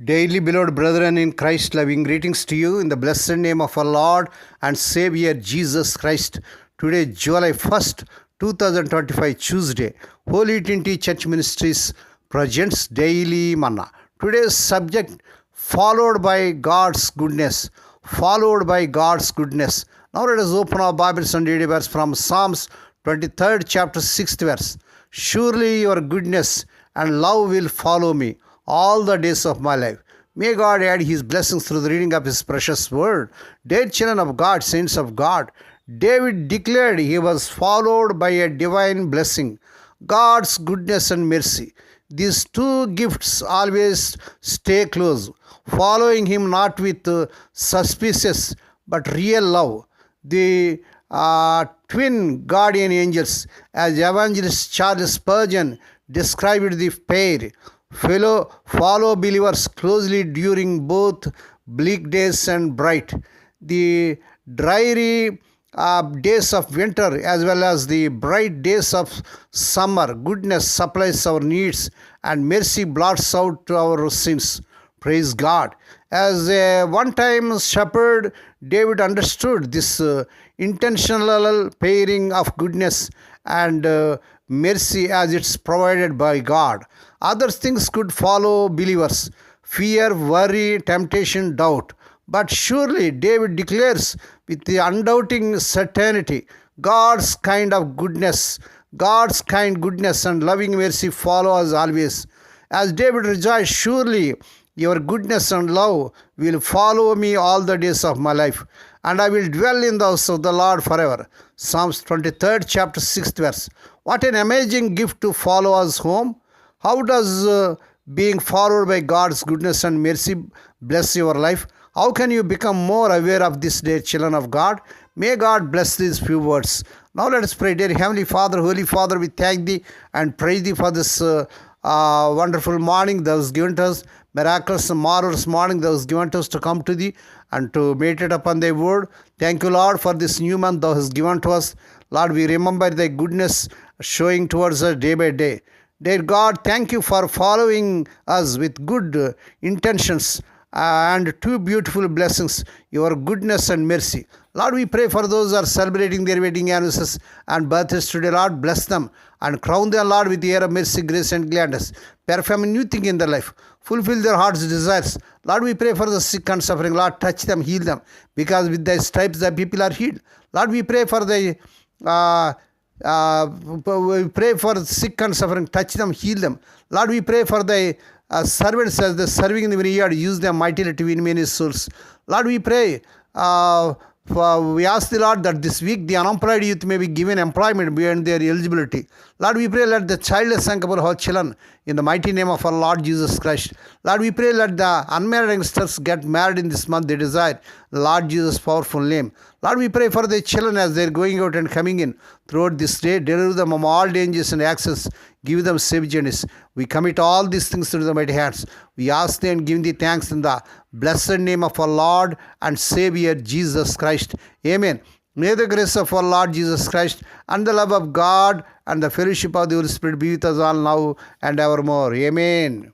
Daily beloved brethren in Christ, loving greetings to you in the blessed name of our Lord and Savior Jesus Christ. Today, July 1st, 2025, Tuesday, Holy Trinity Church Ministries presents Daily Manna. Today's subject, followed by God's goodness. Followed by God's goodness. Now let us open our Bibles and read a verse from Psalms 23rd chapter 6th verse. Surely your goodness and love will follow me all the days of my life. May God add His blessings through the reading of His precious word. Dear children of God, saints of God, David declared he was followed by a divine blessing, God's goodness and mercy. These two gifts always stay close, following him not with suspicious but real love. The twin guardian angels, as evangelist Charles Spurgeon described the pair, follow believers closely during both bleak days and bright, the dreary days of winter as well as the bright days of summer. Goodness supplies our needs and mercy blots out our sins. Praise God. As a one-time shepherd, David understood this intentional pairing of goodness and mercy as it's provided by God. Other things could follow believers: fear, worry, temptation, doubt. But surely David declares with the undoubting certainty, God's kind goodness and loving mercy follow us always. As David rejoiced, surely your goodness and love will follow me all the days of my life, and I will dwell in the house of the Lord forever. Psalms 23rd chapter 6th verse. What an amazing gift to follow us home. How does being followed by God's goodness and mercy bless your life? How can you become more aware of this, dear children of God? May God bless these few words. Now let us pray. Dear Heavenly Father, Holy Father, we thank Thee and praise Thee for this wonderful morning that was given to us, miraculous and marvelous morning that was given to us to come to Thee and to meditate upon Thy word. Thank you, Lord, for this new month Thou hast given to us. Lord, we remember Thy goodness showing towards us day by day. Dear God, thank You for following us with good intentions and two beautiful blessings, Your goodness and mercy. Lord, we pray for those who are celebrating their wedding anniversaries and birthdays today. Lord, bless them and crown them, Lord, with the air of mercy, grace and gladness. Perform a new thing in their life. Fulfill their heart's desires. Lord, we pray for the sick and suffering. Lord, touch them, heal them, because with Thy stripes the people are healed. Lord, we pray for the we pray for sick and suffering. Touch them, heal them. Lord, we pray for Thy servants as they're serving in the vineyard. Use them mightily to win many souls. Lord, we pray. We ask the Lord that this week the unemployed youth may be given employment beyond their eligibility. Lord, we pray, let the childless and couple have children in the mighty name of our Lord Jesus Christ. Lord, we pray, let the unmarried youngsters get married in this month they desire. Lord Jesus' powerful name. Lord, we pray for the children as they're going out and coming in throughout this day. Deliver them from all dangers and access. Give them safe journeys. We commit all these things to the mighty hands. We ask Thee and give Thee thanks in the blessed name of our Lord and Savior Jesus Christ. Amen. May the grace of our Lord Jesus Christ and the love of God and the fellowship of the Holy Spirit be with us all now and evermore. Amen.